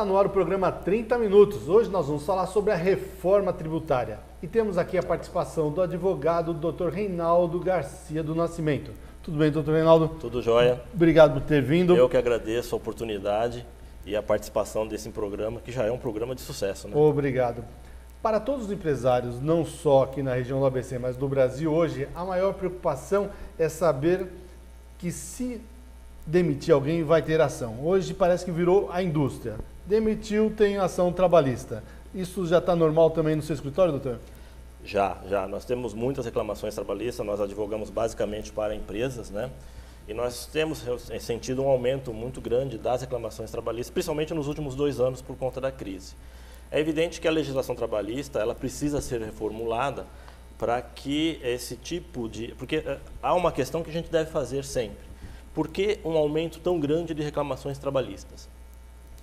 Está no ar o programa 30 Minutos. Hoje nós vamos falar sobre a reforma tributária. E temos aqui a participação do advogado Dr. Reinaldo Garcia do Nascimento. Tudo bem, doutor Reinaldo? Tudo jóia. Obrigado por ter vindo. Eu que agradeço a oportunidade e a participação desse programa, que já é um programa de sucesso, né? Obrigado. Para todos os empresários, não só aqui na região do ABC, mas do Brasil hoje, a maior preocupação é saber que se demitir alguém vai ter ação. Hoje parece que virou a indústria. Demitiu, tem ação trabalhista. Isso já está normal também no seu escritório, doutor? Já. Nós temos muitas reclamações trabalhistas, nós advogamos basicamente para empresas, né? E nós temos sentido um aumento muito grande das reclamações trabalhistas, principalmente nos últimos 2 anos por conta da crise. É evidente que a legislação trabalhista ela precisa ser reformulada para que esse tipo de... Porque há uma questão que a gente deve fazer sempre. Por que um aumento tão grande de reclamações trabalhistas?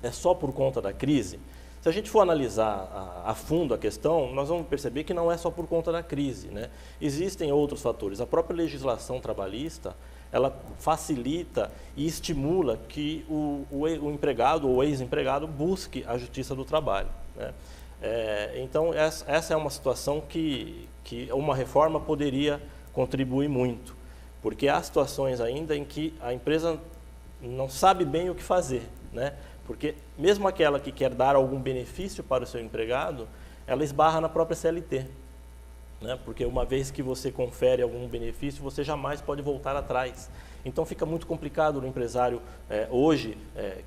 É só por conta da crise? Se a gente for analisar a fundo a questão, nós vamos perceber que não é só por conta da crise, né? Existem outros fatores. A própria legislação trabalhista, ela facilita e estimula que o empregado ou ex-empregado busque a justiça do trabalho, né? Então, essa é uma situação que uma reforma poderia contribuir muito. Porque há situações ainda em que a empresa não sabe bem o que fazer, né? Porque mesmo aquela que quer dar algum benefício para o seu empregado, ela esbarra na própria CLT, né? Porque uma vez que você confere algum benefício, você jamais pode voltar atrás. Então fica muito complicado o empresário hoje,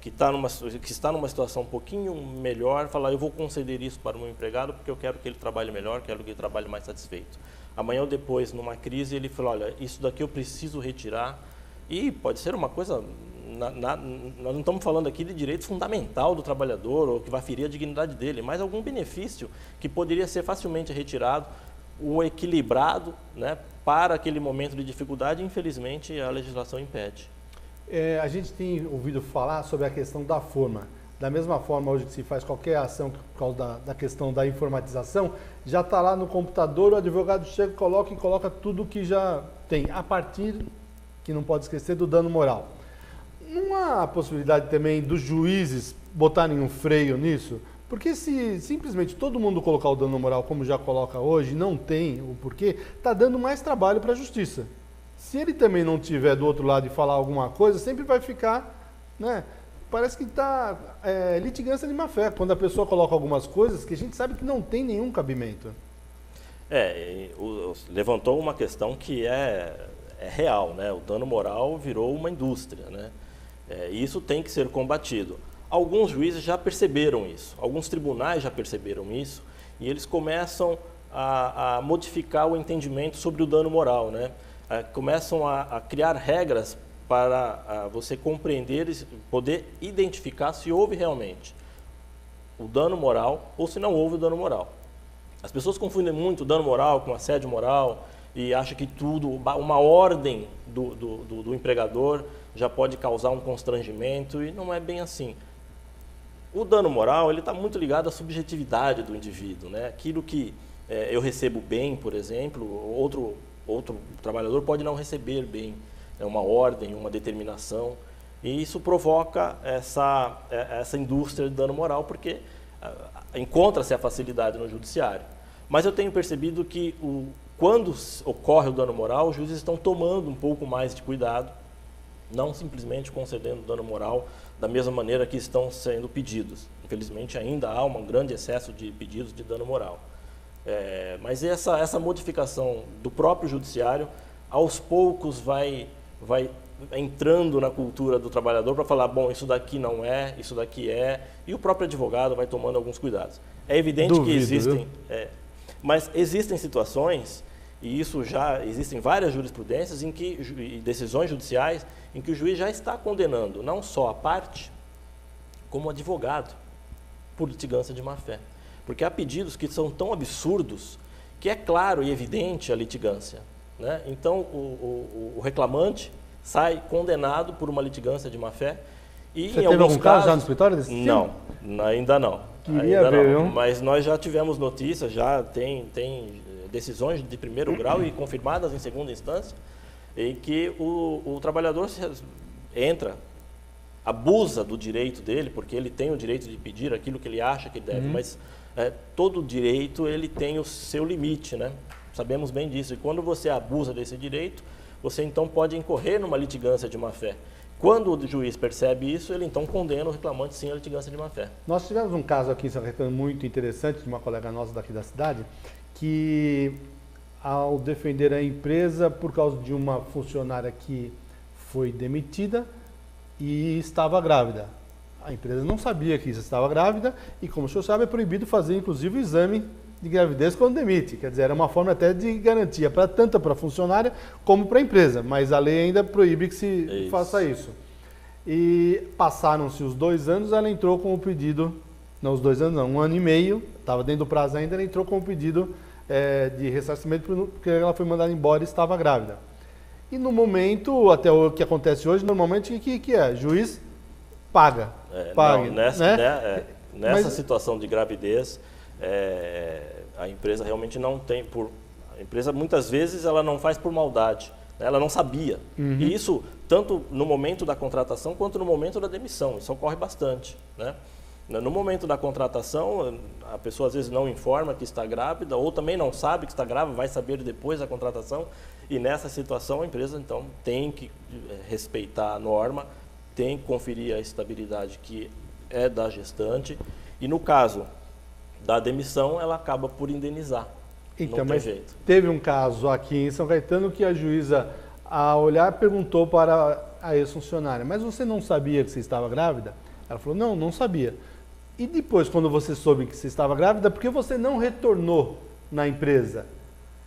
que está numa situação um pouquinho melhor, falar eu vou conceder isso para o meu empregado porque eu quero que ele trabalhe melhor, quero que ele trabalhe mais satisfeito. Amanhã ou depois, numa crise, ele fala, olha, isso daqui eu preciso retirar. E pode ser uma coisa, nós não estamos falando aqui de direito fundamental do trabalhador, ou que vai ferir a dignidade dele, mas algum benefício que poderia ser facilmente retirado, o equilibrado, né, para aquele momento de dificuldade, infelizmente a legislação impede. A gente tem ouvido falar sobre a questão da forma. Da mesma forma hoje que se faz qualquer ação por causa da questão da informatização, já está lá no computador, o advogado chega, coloca tudo que já tem, a partir, que não pode esquecer, do dano moral. Não há a possibilidade também dos juízes botarem um freio nisso? Porque se simplesmente todo mundo colocar o dano moral como já coloca hoje, não tem o porquê, está dando mais trabalho para a justiça. Se ele também não tiver do outro lado e falar alguma coisa, sempre vai ficar, né? Parece que está litigância de má fé, quando a pessoa coloca algumas coisas que a gente sabe que não tem nenhum cabimento. Levantou uma questão que é real, né? O dano moral virou uma indústria, né? E isso tem que ser combatido. Alguns juízes já perceberam isso, alguns tribunais já perceberam isso, e eles começam a modificar o entendimento sobre o dano moral, né? Começam a criar regras para você compreender e poder identificar se houve realmente o dano moral ou se não houve o dano moral. As pessoas confundem muito o dano moral com assédio moral e acham que uma ordem do empregador já pode causar um constrangimento, e não é bem assim. O dano moral ele está muito ligado à subjetividade do indivíduo, né? Aquilo que eu recebo bem, por exemplo, outro trabalhador pode não receber bem. É uma ordem, uma determinação, e isso provoca essa indústria de dano moral, porque encontra-se a facilidade no judiciário. Mas eu tenho percebido que quando ocorre o dano moral, os juízes estão tomando um pouco mais de cuidado, não simplesmente concedendo dano moral da mesma maneira que estão sendo pedidos. Infelizmente ainda há um grande excesso de pedidos de dano moral. Mas essa modificação do próprio judiciário, aos poucos vai entrando na cultura do trabalhador para falar, bom, isso daqui não é, isso daqui é, e o próprio advogado vai tomando alguns cuidados. É evidente que existem, mas existem situações, e isso já existem várias jurisprudências e decisões judiciais em que o juiz já está condenando não só a parte, como o advogado, por litigância de má-fé. Porque há pedidos que são tão absurdos que é claro e evidente a litigância, né? Então, o reclamante sai condenado por uma litigância de má-fé. E você teve algum caso já no escritório desse tipo? Não, ainda não. Queria ver, não. Mas nós já tivemos notícias, já tem decisões de primeiro grau e confirmadas em segunda instância, em que o trabalhador entra abusa do direito dele, porque ele tem o direito de pedir aquilo que ele acha que deve, mas todo direito ele tem o seu limite, né? Sabemos bem disso. E quando você abusa desse direito, você então pode incorrer numa litigância de má-fé. Quando o juiz percebe isso, ele então condena o reclamante sim à litigância de má-fé. Nós tivemos um caso aqui em São Caetano muito interessante de uma colega nossa daqui da cidade, que ao defender a empresa por causa de uma funcionária que foi demitida e estava grávida. A empresa não sabia que estava grávida e, como o senhor sabe, é proibido fazer inclusive o exame de gravidez quando demite. Quer dizer, era uma forma até de garantia, tanto para a funcionária como para a empresa, mas a lei ainda proíbe que se faça isso. E passaram-se os 2 anos, ela entrou com o pedido, não os 2 anos não, 1 ano e meio, estava dentro do prazo ainda, ela entrou com o pedido de ressarcimento porque ela foi mandada embora e estava grávida. E no momento, até o que acontece hoje, normalmente o que é? Juiz paga. Não, nessa situação de gravidez, a empresa realmente não tem a empresa muitas vezes ela não faz por maldade, né? Ela não sabia. E isso tanto no momento da contratação quanto no momento da demissão, isso ocorre bastante, né? No momento da contratação, a pessoa às vezes não informa que está grávida ou também não sabe que está grávida, vai saber depois da contratação, e nessa situação a empresa então tem que respeitar a norma, tem que conferir a estabilidade que é da gestante, e no caso da demissão, ela acaba por indenizar. Então, mas teve um caso aqui em São Caetano que a juíza, ao olhar, perguntou para a ex-funcionária, mas você não sabia que você estava grávida? Ela falou, não, não sabia. E depois, quando você soube que você estava grávida, por que você não retornou na empresa?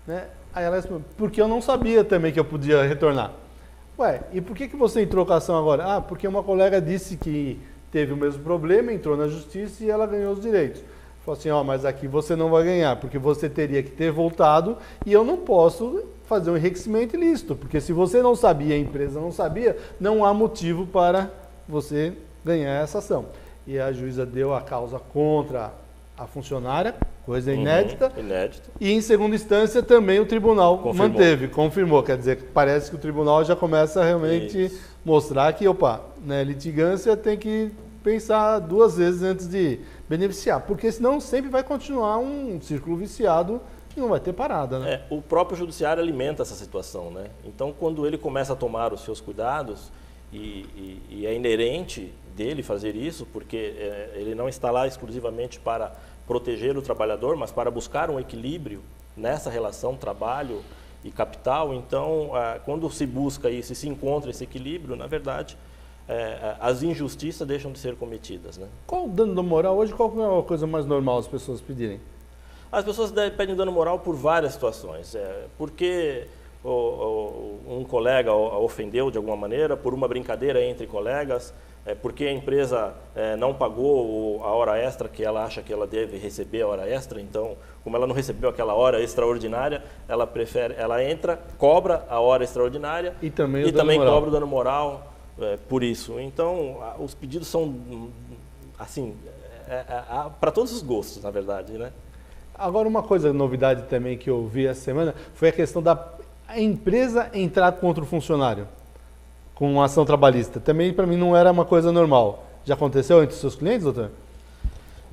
Né? Aí ela disse, porque eu não sabia também que eu podia retornar. Ué, e por que você entrou com a ação agora? Ah, porque uma colega disse que teve o mesmo problema, entrou na justiça e ela ganhou os direitos. Falou assim, mas aqui você não vai ganhar, porque você teria que ter voltado e eu não posso fazer um enriquecimento ilícito, porque se você não sabia, a empresa não sabia, não há motivo para você ganhar essa ação. E a juíza deu a causa contra a funcionária, coisa inédita. E em segunda instância também o tribunal confirmou. Quer dizer, parece que o tribunal já começa a realmente mostrar que, litigância tem que pensar 2 vezes antes de beneficiar, porque senão sempre vai continuar um círculo viciado e não vai ter parada, né? O próprio judiciário alimenta essa situação, né? Então, quando ele começa a tomar os seus cuidados, e é inerente dele fazer isso, porque ele não está lá exclusivamente para proteger o trabalhador, mas para buscar um equilíbrio nessa relação trabalho e capital. Então, quando se busca isso e se encontra esse equilíbrio, na verdade, as injustiças deixam de ser cometidas, né? Qual o dano moral hoje? Qual é a coisa mais normal as pessoas pedirem? As pessoas pedem dano moral por várias situações. Porque um colega ofendeu de alguma maneira, por uma brincadeira entre colegas, porque a empresa não pagou a hora extra que ela acha que ela deve receber a hora extra, então, como ela não recebeu aquela hora extraordinária, ela entra, cobra a hora extraordinária e também cobra o dano moral por isso. Então, os pedidos são, assim, para todos os gostos, na verdade, né? Agora, uma coisa, novidade também que eu vi essa semana, foi a questão da empresa entrar contra o funcionário com uma ação trabalhista. Também, para mim, não era uma coisa normal. Já aconteceu entre os seus clientes, doutor?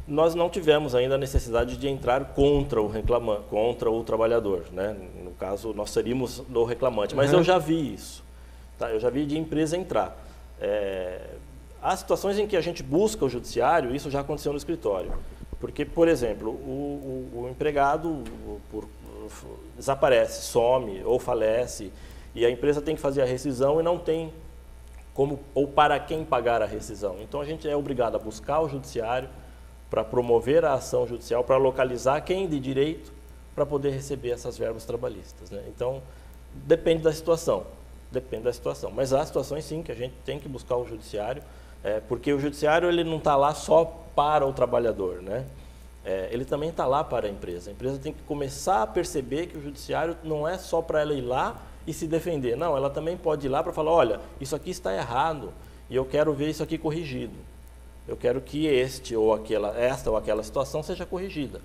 Nós não tivemos ainda a necessidade de entrar contra o reclamante, contra o trabalhador, né? No caso, nós seríamos do reclamante. Mas eu já vi isso. Tá? Eu já vi de empresa entrar. Há situações em que a gente busca o judiciário, isso já aconteceu no escritório. Porque, por exemplo, o empregado desaparece, some ou falece, e a empresa tem que fazer a rescisão e não tem como ou para quem pagar a rescisão. Então, a gente é obrigado a buscar o judiciário para promover a ação judicial, para localizar quem de direito para poder receber essas verbas trabalhistas, né? Então, depende da situação. Mas há situações, sim, que a gente tem que buscar o judiciário, porque o judiciário ele não está lá só para o trabalhador, né? Ele também está lá para a empresa. A empresa tem que começar a perceber que o judiciário não é só para ela ir lá e se defender. Não, ela também pode ir lá para falar, olha, isso aqui está errado e eu quero ver isso aqui corrigido. Eu quero que esta ou aquela situação seja corrigida.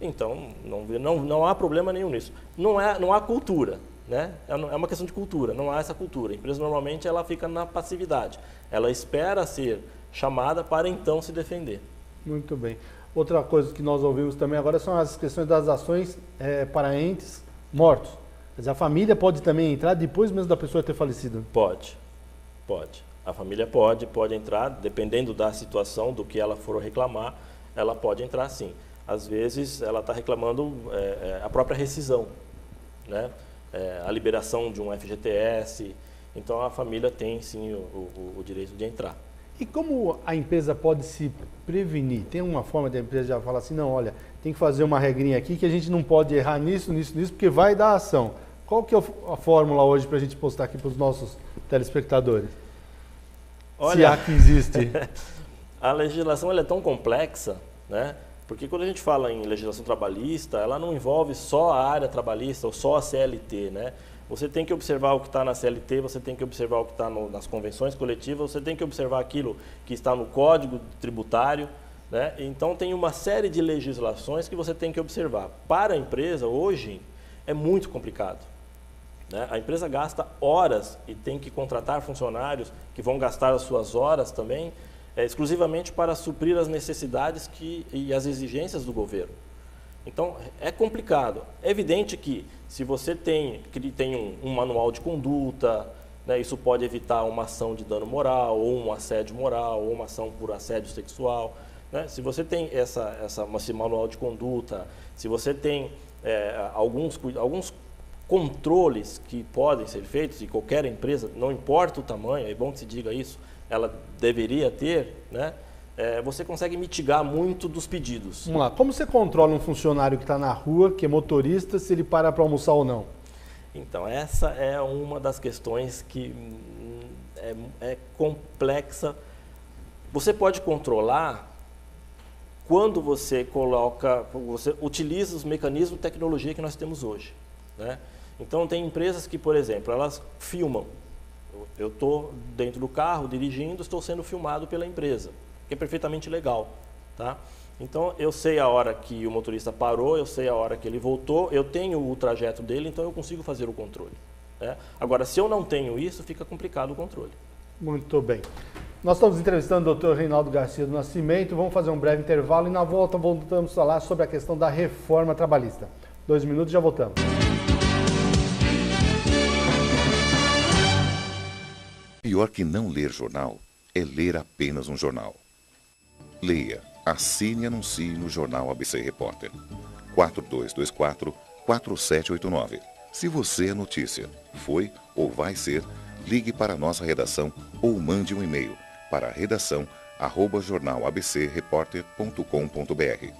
Então, não há problema nenhum nisso. Não há cultura. né? É uma questão de cultura, não há essa cultura. A empresa normalmente ela fica na passividade, ela espera ser chamada para então se defender. Muito bem. Outra coisa que nós ouvimos também agora são as questões das ações para entes mortos. Quer dizer, a família pode também entrar depois mesmo da pessoa ter falecido? Pode. A família pode entrar, dependendo da situação, do que ela for reclamar, ela pode entrar sim. Às vezes ela está reclamando a própria rescisão, né? A liberação de um FGTS, então a família tem sim o direito de entrar. E como a empresa pode se prevenir? Tem uma forma de a empresa já falar assim, não, olha, tem que fazer uma regrinha aqui que a gente não pode errar nisso, porque vai dar ação. Qual que é a fórmula hoje para a gente postar aqui para os nossos telespectadores? Olha, se há que existe. A legislação ela é tão complexa, né? Porque quando a gente fala em legislação trabalhista, ela não envolve só a área trabalhista ou só a CLT, né? Você tem que observar o que está na CLT, você tem que observar o que está nas convenções coletivas, você tem que observar aquilo que está no Código Tributário, né? Então tem uma série de legislações que você tem que observar. Para a empresa, hoje, é muito complicado, né? A empresa gasta horas e tem que contratar funcionários que vão gastar as suas horas também, exclusivamente para suprir as necessidades e as exigências do governo. Então, é complicado. É evidente que se você tem um manual de conduta, né, isso pode evitar uma ação de dano moral, ou um assédio moral, ou uma ação por assédio sexual, né? Se você tem esse manual de conduta, se você tem alguns controles que podem ser feitos, e qualquer empresa, não importa o tamanho, é bom que se diga isso, ela deveria ter, né? Você consegue mitigar muito dos pedidos. Vamos lá, como você controla um funcionário que está na rua, que é motorista, se ele para almoçar ou não? Então, essa é uma das questões que é complexa. Você pode controlar quando você utiliza os mecanismos de tecnologia que nós temos hoje, né? Então, tem empresas que, por exemplo, elas filmam. Eu estou dentro do carro, dirigindo, estou sendo filmado pela empresa, que é perfeitamente legal, tá? Então, eu sei a hora que o motorista parou, eu sei a hora que ele voltou, eu tenho o trajeto dele, então eu consigo fazer o controle, né? Agora, se eu não tenho isso, fica complicado o controle. Muito bem. Nós estamos entrevistando o Dr. Reinaldo Garcia do Nascimento, vamos fazer um breve intervalo e na volta voltamos a falar sobre a questão da reforma trabalhista. 2 minutos e já voltamos. Pior que não ler jornal é ler apenas um jornal. Leia, assine e anuncie no Jornal ABC Repórter. 4224-4789. Se você é notícia, foi ou vai ser, ligue para a nossa redação ou mande um e-mail para redação@jornalabcreporter.com.br.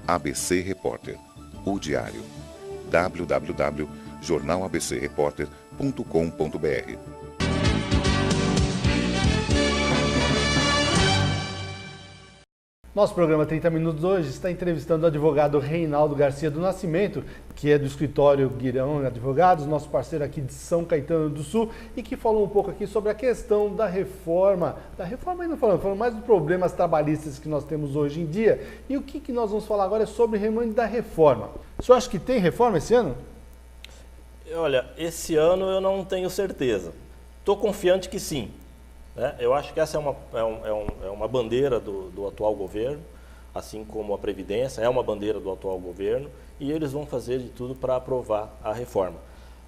ABC Repórter, o diário. www.jornalabcreporter.com.br. Nosso programa 30 Minutos hoje está entrevistando o advogado Reinaldo Garcia do Nascimento, que é do escritório Guirão Advogados, nosso parceiro aqui de São Caetano do Sul, e que falou um pouco aqui sobre a questão da reforma ainda falando mais dos problemas trabalhistas que nós temos hoje em dia. E o que nós vamos falar agora é sobre o da reforma. O senhor acha que tem reforma esse ano? Olha, esse ano eu não tenho certeza. Estou confiante que sim. Eu acho que essa é uma bandeira do atual governo, assim como a Previdência é uma bandeira do atual governo, e eles vão fazer de tudo para aprovar a reforma.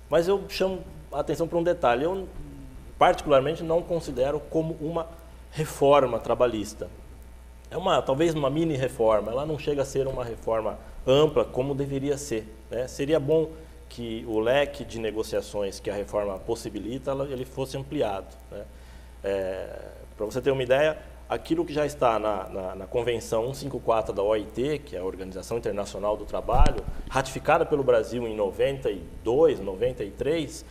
Mas eu chamo a atenção para um detalhe, eu particularmente não considero como uma reforma trabalhista. Talvez uma mini reforma, ela não chega a ser uma reforma ampla como deveria ser, né? Seria bom que o leque de negociações que a reforma possibilita, ele fosse ampliado, né? Para você ter uma ideia, aquilo que já está na Convenção 154 da OIT, que é a Organização Internacional do Trabalho, ratificada pelo Brasil em 92, 93,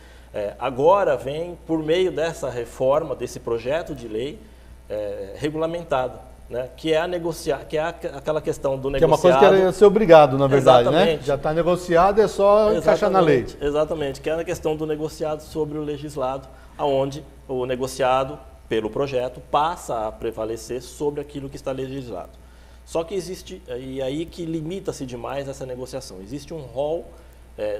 agora vem, por meio dessa reforma, desse projeto de lei, regulamentado, né? Que é aquela questão do negociado. Que é uma coisa que era ser obrigado, na verdade, exatamente, né? Já está negociado, é só encaixar na lei. Exatamente, que é a questão do negociado sobre o legislado, onde o negociado, pelo projeto, passa a prevalecer sobre aquilo que está legislado. Só que existe, e aí que limita-se demais essa negociação, existe um rol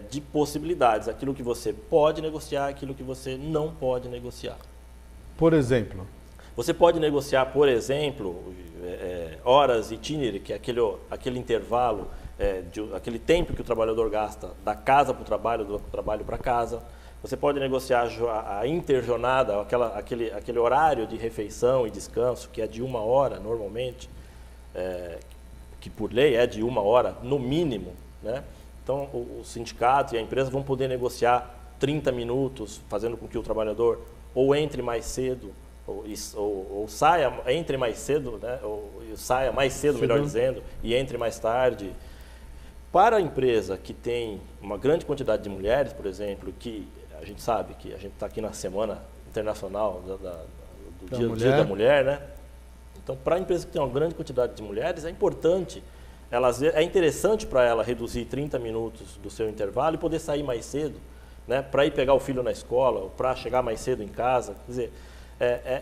de possibilidades, aquilo que você pode negociar, aquilo que você não pode negociar. Por exemplo? Você pode negociar, por exemplo, horas itinerary, que é aquele intervalo, aquele tempo que o trabalhador gasta da casa para o trabalho, do trabalho para casa. Você pode negociar a interjornada, aquele horário de refeição e descanso, que é de 1 hora normalmente, que por lei é de 1 hora no mínimo, né? Então, o sindicato e a empresa vão poder negociar 30 minutos, fazendo com que o trabalhador ou entre mais cedo, ou saia, entre mais cedo, né? Ou saia mais cedo, melhor dizendo, e entre mais tarde. Para a empresa que tem uma grande quantidade de mulheres, por exemplo, que a gente sabe que a gente está aqui na Semana Internacional do Dia da Mulher, né? Então, para a empresa que tem uma grande quantidade de mulheres, é importante, é interessante para ela reduzir 30 minutos do seu intervalo e poder sair mais cedo, né? Para ir pegar o filho na escola, ou para chegar mais cedo em casa. Quer dizer,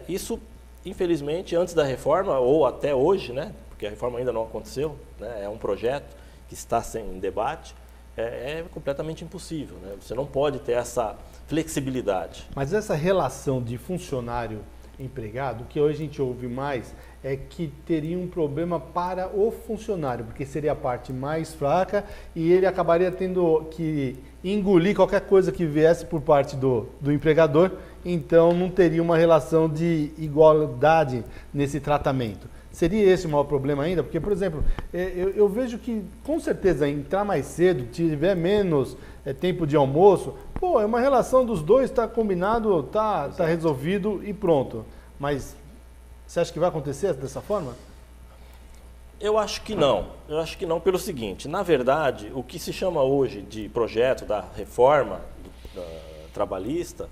isso, infelizmente, antes da reforma, ou até hoje, né? Porque a reforma ainda não aconteceu, né? É um projeto que está em debate, é completamente impossível, né? Você não pode ter essa flexibilidade. Mas essa relação de funcionário-empregado, o que hoje a gente ouve mais é que teria um problema para o funcionário, porque seria a parte mais fraca e ele acabaria tendo que engolir qualquer coisa que viesse por parte do empregador, então não teria uma relação de igualdade nesse tratamento. Seria esse o maior problema ainda? Porque, por exemplo, eu vejo que, com certeza, entrar mais cedo, tiver menos tempo de almoço, é uma relação dos dois, está combinado, está resolvido e pronto. Mas você acha que vai acontecer dessa forma? Eu acho que não. Eu acho que não pelo seguinte, na verdade, o que se chama hoje de projeto da reforma trabalhista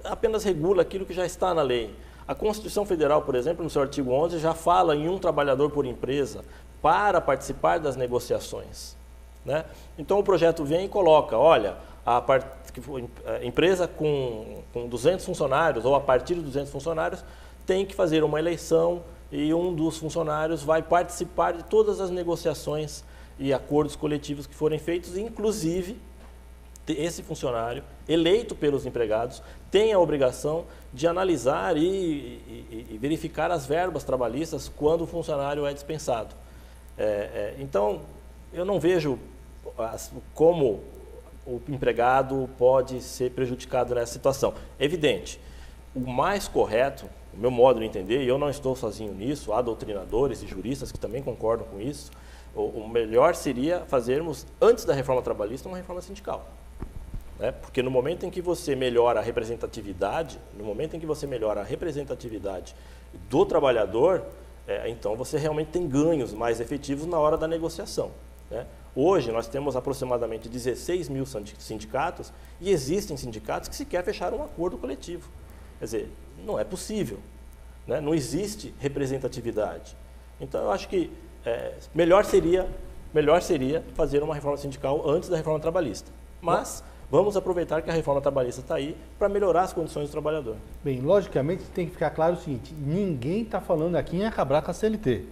apenas regula aquilo que já está na lei. A Constituição Federal, por exemplo, no seu artigo 11, já fala em um trabalhador por empresa para participar das negociações, né? Então o projeto vem e coloca, olha, a empresa com 200 funcionários ou a partir de 200 funcionários tem que fazer uma eleição e um dos funcionários vai participar de todas as negociações e acordos coletivos que forem feitos, inclusive esse funcionário, eleito pelos empregados, tem a obrigação de analisar e verificar as verbas trabalhistas quando o funcionário é dispensado. Então, eu não vejo como o empregado pode ser prejudicado nessa situação. Evidente, o mais correto, o meu modo de entender, e eu não estou sozinho nisso, há doutrinadores e juristas que também concordam com isso, o melhor seria fazermos, antes da reforma trabalhista, uma reforma sindical. Porque no momento em que você melhora a representatividade, do trabalhador, então você realmente tem ganhos mais efetivos na hora da negociação, né? Hoje nós temos aproximadamente 16 mil sindicatos e existem sindicatos que sequer fecharam um acordo coletivo. Quer dizer, não é possível, né? Não existe representatividade. Então eu acho que melhor seria fazer uma reforma sindical antes da reforma trabalhista. Mas vamos aproveitar que a reforma trabalhista está aí para melhorar as condições do trabalhador. Bem, logicamente tem que ficar claro o seguinte, ninguém está falando aqui em acabar com a CLT.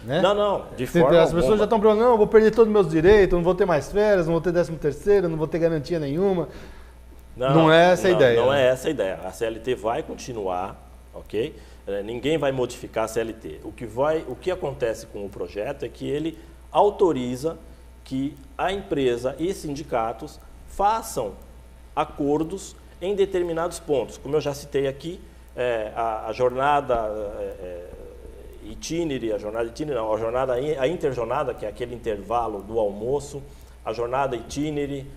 Né? Não, de forma As pessoas já estão falando, não, eu vou perder todos os meus direitos, não vou ter mais férias, não vou ter 13º, não vou ter garantia nenhuma. Não é essa a ideia. Não é essa a ideia. A CLT vai continuar, ok? Ninguém vai modificar a CLT. O que acontece com o projeto é que ele autoriza que a empresa e sindicatos façam acordos em determinados pontos. Como eu já citei aqui, a jornada a interjornada, que é aquele intervalo do almoço, a jornada itinerary,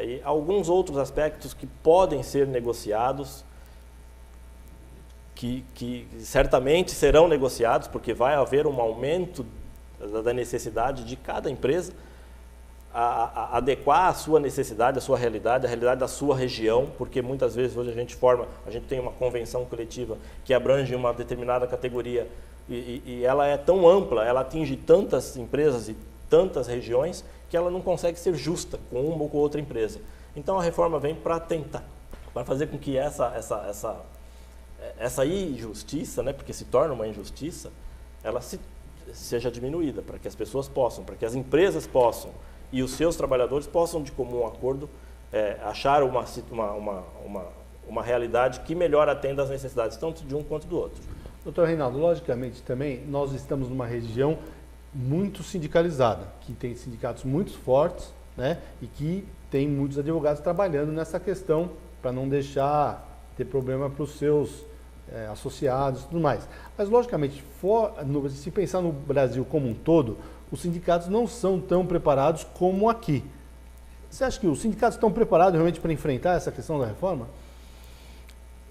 e alguns outros aspectos que podem ser negociados, que certamente serão negociados, porque vai haver um aumento da necessidade de cada empresa a adequar a sua necessidade, a sua realidade, a realidade da sua região, porque muitas vezes hoje a gente tem uma convenção coletiva que abrange uma determinada categoria e ela é tão ampla, ela atinge tantas empresas e tantas regiões que ela não consegue ser justa com uma ou com outra empresa. Então a reforma vem para tentar, para fazer com que essa injustiça, né, porque se torna uma injustiça, ela seja diminuída, para que as pessoas possam, para que as empresas possam e os seus trabalhadores possam, de comum acordo, achar uma realidade que melhor atenda às necessidades, tanto de um quanto do outro. Doutor Reinaldo, logicamente também nós estamos numa região muito sindicalizada, que tem sindicatos muito fortes, né, e que tem muitos advogados trabalhando nessa questão para não deixar ter problema para os seus associados e tudo mais. Mas, logicamente, se pensar no Brasil como um todo, os sindicatos não são tão preparados como aqui. Você acha que os sindicatos estão preparados realmente para enfrentar essa questão da reforma?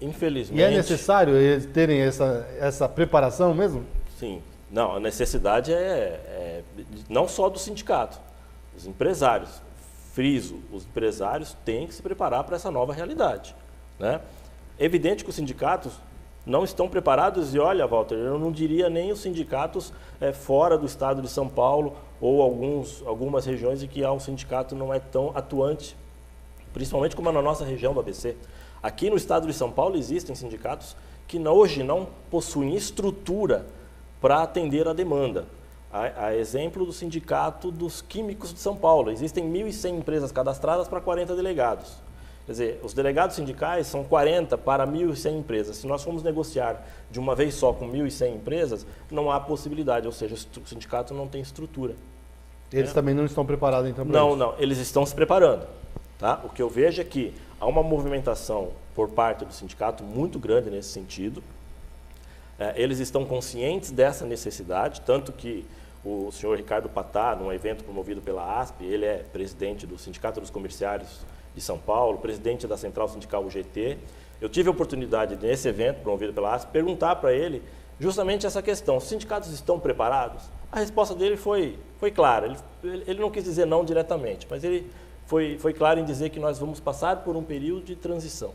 Infelizmente... E é necessário eles terem essa preparação mesmo? Sim. Não, a necessidade não só do sindicato, os empresários. Friso, os empresários têm que se preparar para essa nova realidade, né? É evidente que os sindicatos não estão preparados e, olha, Walter, eu não diria nem os sindicatos fora do estado de São Paulo ou algumas regiões em que um sindicato não é tão atuante, principalmente como na nossa região do ABC. Aqui no estado de São Paulo existem sindicatos que hoje não possuem estrutura para atender a demanda. A exemplo do Sindicato dos Químicos de São Paulo. Existem 1.100 empresas cadastradas para 40 delegados. Quer dizer, os delegados sindicais são 40 para 1.100 empresas. Se nós formos negociar de uma vez só com 1.100 empresas, não há possibilidade, ou seja, o sindicato não tem estrutura. Eles também não estão preparados, então, para isso? Não, eles estão se preparando. Tá? O que eu vejo é que há uma movimentação por parte do sindicato muito grande nesse sentido. Eles estão conscientes dessa necessidade, tanto que o senhor Ricardo Patá, num evento promovido pela ASP, ele é presidente do Sindicato dos Comerciários de São Paulo, presidente da Central Sindical UGT. Eu tive a oportunidade, nesse evento promovido pela ASP, perguntar para ele justamente essa questão: os sindicatos estão preparados? A resposta dele foi clara. Ele não quis dizer não diretamente, mas ele foi claro em dizer que nós vamos passar por um período de transição.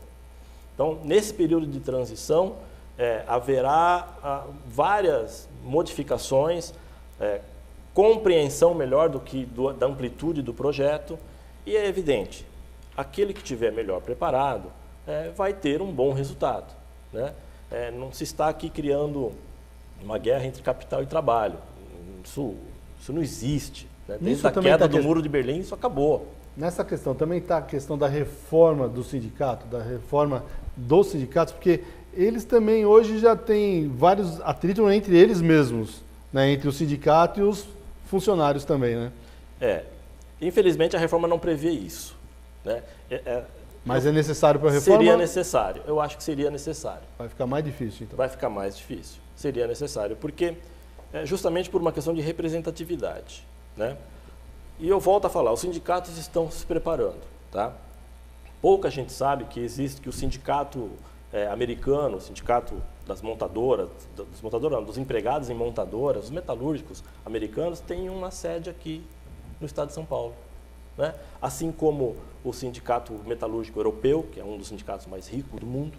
Então, nesse período de transição, haverá várias modificações, compreensão melhor da amplitude do projeto, e é evidente, aquele que estiver melhor preparado vai ter um bom resultado, né? Não se está aqui criando uma guerra entre capital e trabalho. Isso não existe, né? Desde a queda do Muro de Berlim, isso acabou. Nessa questão também está a questão da reforma do sindicato, da reforma dos sindicatos, porque eles também hoje já têm vários atritos entre eles mesmos, né? Entre o sindicato e os funcionários também, né? Infelizmente a reforma não prevê isso, né? Mas é necessário para a reforma? Seria necessário, eu acho que seria necessário. Vai ficar mais difícil, então? Vai ficar mais difícil, seria necessário, porque justamente por uma questão de representatividade, né? E eu volto a falar, os sindicatos estão se preparando, tá? Pouca gente sabe que o sindicato americano, o sindicato das montadoras, dos empregados em montadoras, os metalúrgicos americanos, tem uma sede aqui no estado de São Paulo, né? Assim como o sindicato metalúrgico europeu, que é um dos sindicatos mais ricos do mundo,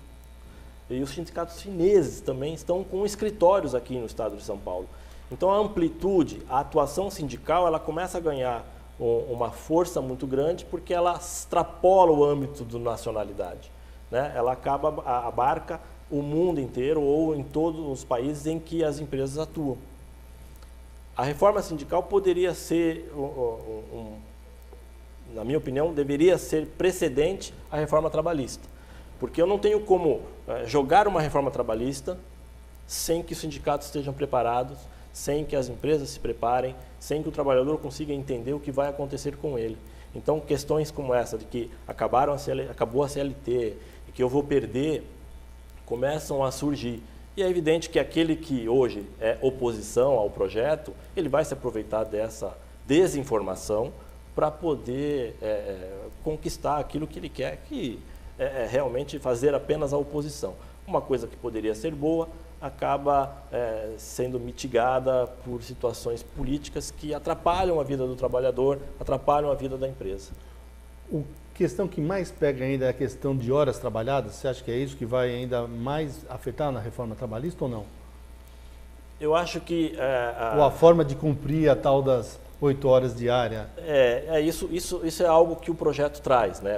e os sindicatos chineses também estão com escritórios aqui no estado de São Paulo. Então a amplitude, a atuação sindical, ela começa a ganhar uma força muito grande porque ela extrapola o âmbito da nacionalidade, né? Ela abarca o mundo inteiro ou em todos os países em que as empresas atuam. A reforma sindical poderia ser, na minha opinião, deveria ser precedente à reforma trabalhista, porque eu não tenho como jogar uma reforma trabalhista sem que os sindicatos estejam preparados, sem que as empresas se preparem, sem que o trabalhador consiga entender o que vai acontecer com ele. Então, questões como essa, de que acabou a CLT e que eu vou perder, começam a surgir. E é evidente que aquele que hoje é oposição ao projeto, ele vai se aproveitar dessa desinformação para poder conquistar aquilo que ele quer, que é realmente fazer apenas a oposição. Uma coisa que poderia ser boa, acaba sendo mitigada por situações políticas que atrapalham a vida do trabalhador, atrapalham a vida da empresa. A questão que mais pega ainda é a questão de horas trabalhadas. Você acha que é isso que vai ainda mais afetar na reforma trabalhista ou não? Eu acho que... Ou a forma de cumprir a tal das 8 horas diárias? Isso é algo que o projeto traz, né?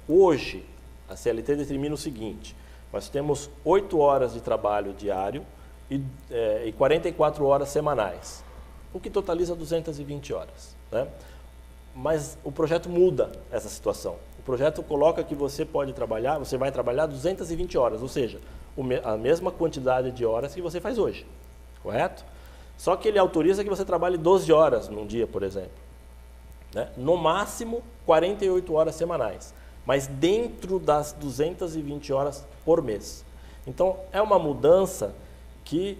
Hoje, a CLT determina o seguinte: nós temos 8 horas de trabalho diário e 44 horas semanais, o que totaliza 220 horas. Né? Mas o projeto muda essa situação. O projeto coloca que você vai trabalhar 220 horas, ou seja, a mesma quantidade de horas que você faz hoje, correto? Só que ele autoriza que você trabalhe 12 horas num dia, por exemplo. Né? No máximo, 48 horas semanais, mas dentro das 220 horas por mês. Então, é uma mudança que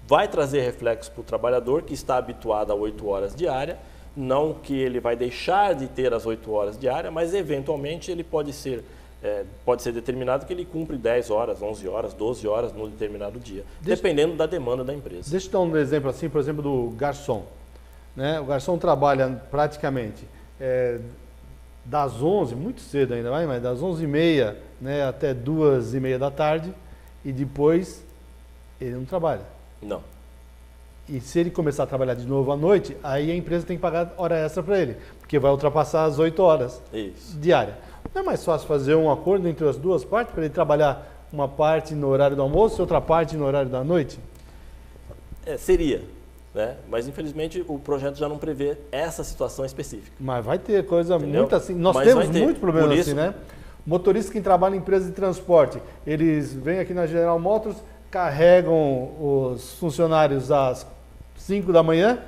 vai trazer reflexo para o trabalhador que está habituado a 8 horas diárias, não que ele vai deixar de ter as 8 horas diárias, mas eventualmente ele pode ser determinado que ele cumpre 10 horas, 11 horas, 12 horas no determinado dia, dependendo da demanda da empresa. Deixa eu dar um exemplo assim, por exemplo, do garçom. Né? O garçom trabalha praticamente das 11, muito cedo ainda, mas das 11h30, né, até 2h30 da tarde, e depois ele não trabalha. Não. E se ele começar a trabalhar de novo à noite, aí a empresa tem que pagar hora extra para ele, porque vai ultrapassar as 8 horas diárias. Não é mais fácil fazer um acordo entre as duas partes, para ele trabalhar uma parte no horário do almoço e outra parte no horário da noite? Seria, né? Mas infelizmente o projeto já não prevê essa situação específica. Mas vai ter coisa Entendeu? muito assim. Nós Mas temos vai ter. muito problema Por assim, isso, né? Motoristas que trabalham em empresas de transporte, eles vêm aqui na General Motors, carregam os funcionários às 5 da manhã,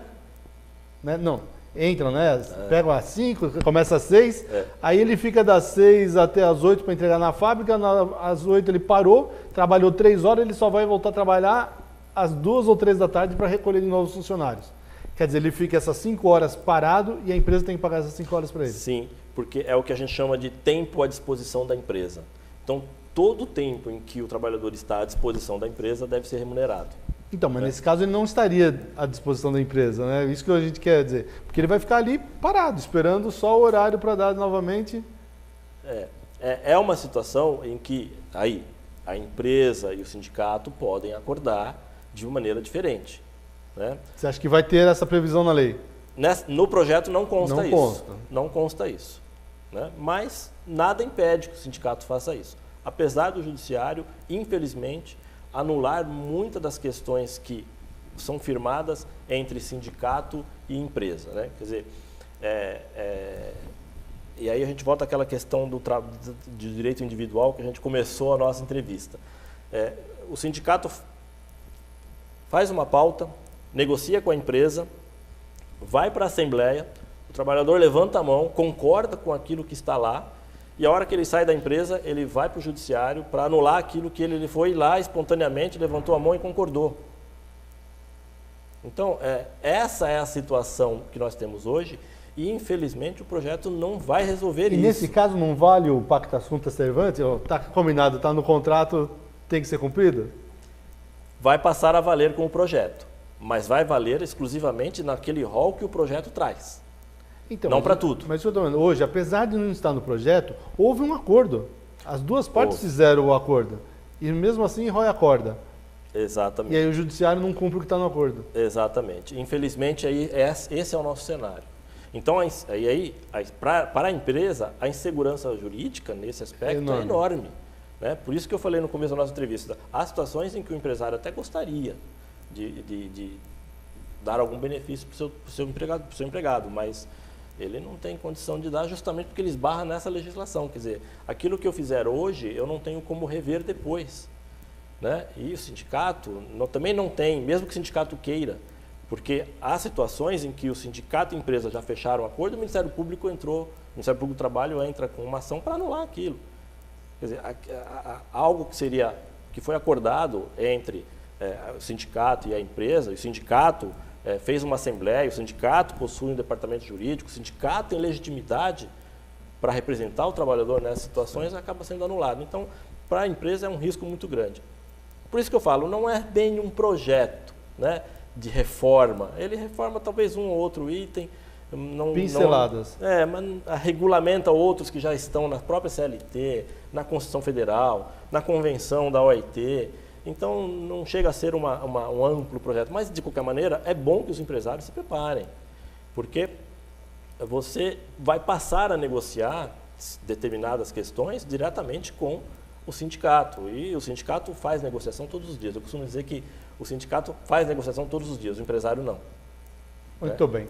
né? Não, entram, né? Pegam às 5, começa às 6, aí ele fica das 6 até às 8 para entregar na fábrica, às 8 ele parou, trabalhou 3 horas, ele só vai voltar a trabalhar às 2 ou 3 da tarde para recolher de novos funcionários. Quer dizer, ele fica essas 5 horas parado e a empresa tem que pagar essas 5 horas para ele. Sim, porque é o que a gente chama de tempo à disposição da empresa. Então, todo o tempo em que o trabalhador está à disposição da empresa deve ser remunerado. Então, mas nesse caso ele não estaria à disposição da empresa, né? Isso que a gente quer dizer. Porque ele vai ficar ali parado, esperando só o horário para dar novamente. É uma situação em que aí a empresa e o sindicato podem acordar de uma maneira diferente. Né? Você acha que vai ter essa previsão na lei? No projeto não consta Não isso. consta. Não consta isso. Né? Mas nada impede que o sindicato faça isso. Apesar do judiciário, infelizmente, anular muitas das questões que são firmadas entre sindicato e empresa. Né? Quer dizer, e aí a gente volta àquela questão de direito individual que a gente começou a nossa entrevista. O sindicato faz uma pauta, negocia com a empresa, vai para a assembleia, o trabalhador levanta a mão, concorda com aquilo que está lá, e a hora que ele sai da empresa, ele vai para o judiciário para anular aquilo que ele foi lá espontaneamente, levantou a mão e concordou. Então, essa é a situação que nós temos hoje e, infelizmente, o projeto não vai resolver isso. E nesse caso não vale o pacta sunt servante? Está combinado, está no contrato, tem que ser cumprido? Vai passar a valer com o projeto, mas vai valer exclusivamente naquele rol que o projeto traz. Então, não para tudo. Mas hoje, apesar de não estar no projeto, houve um acordo. As duas partes fizeram o acordo. E mesmo assim, rói a corda. Exatamente. E aí o judiciário não cumpre o que está no acordo. Exatamente. Infelizmente, esse é o nosso cenário. Então, para a empresa, a insegurança jurídica nesse aspecto é enorme. Né? Por isso que eu falei no começo da nossa entrevista, há situações em que o empresário até gostaria de dar algum benefício para o seu empregado, mas ele não tem condição de dar justamente porque ele esbarra nessa legislação. Quer dizer, aquilo que eu fizer hoje, eu não tenho como rever depois. Né? E o sindicato também não tem, mesmo que o sindicato queira, porque há situações em que o sindicato e a empresa já fecharam o acordo, o Ministério Público Público do Trabalho entra com uma ação para anular aquilo. Quer dizer, algo que foi acordado entre o sindicato e a empresa, e o sindicato fez uma assembleia, o sindicato possui um departamento jurídico, o sindicato tem legitimidade para representar o trabalhador nessas situações, acaba sendo anulado. Então, para a empresa é um risco muito grande. Por isso que eu falo, não é bem um projeto, né, de reforma. Ele reforma talvez um ou outro item. Pinceladas. Mas regulamenta outros que já estão na própria CLT, na Constituição Federal, na Convenção da OIT. Então, não chega a ser um amplo projeto. Mas, de qualquer maneira, é bom que os empresários se preparem. Porque você vai passar a negociar determinadas questões diretamente com o sindicato. E o sindicato faz negociação todos os dias. Eu costumo dizer que o sindicato faz negociação todos os dias, o empresário não. Muito bem.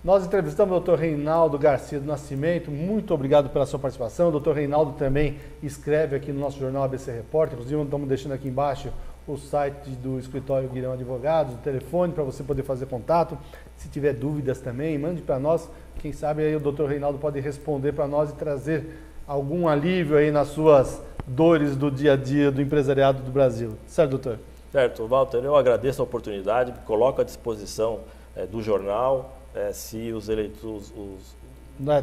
Nós entrevistamos o Dr. Reinaldo Garcia do Nascimento, muito obrigado pela sua participação. O Dr. Reinaldo também escreve aqui no nosso jornal ABC Repórter, inclusive estamos deixando aqui embaixo o site do escritório Guirão Advogados, o telefone para você poder fazer contato. Se tiver dúvidas também, mande para nós, quem sabe aí o Dr. Reinaldo pode responder para nós e trazer algum alívio aí nas suas dores do dia a dia do empresariado do Brasil. Certo, doutor? Certo, Walter, eu agradeço a oportunidade, coloco à disposição do jornal, se os eleitores,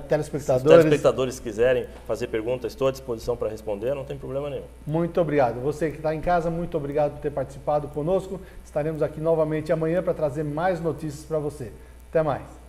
telespectadores quiserem fazer perguntas, estou à disposição para responder, não tem problema nenhum. Muito obrigado. Você que está em casa, muito obrigado por ter participado conosco. Estaremos aqui novamente amanhã para trazer mais notícias para você. Até mais.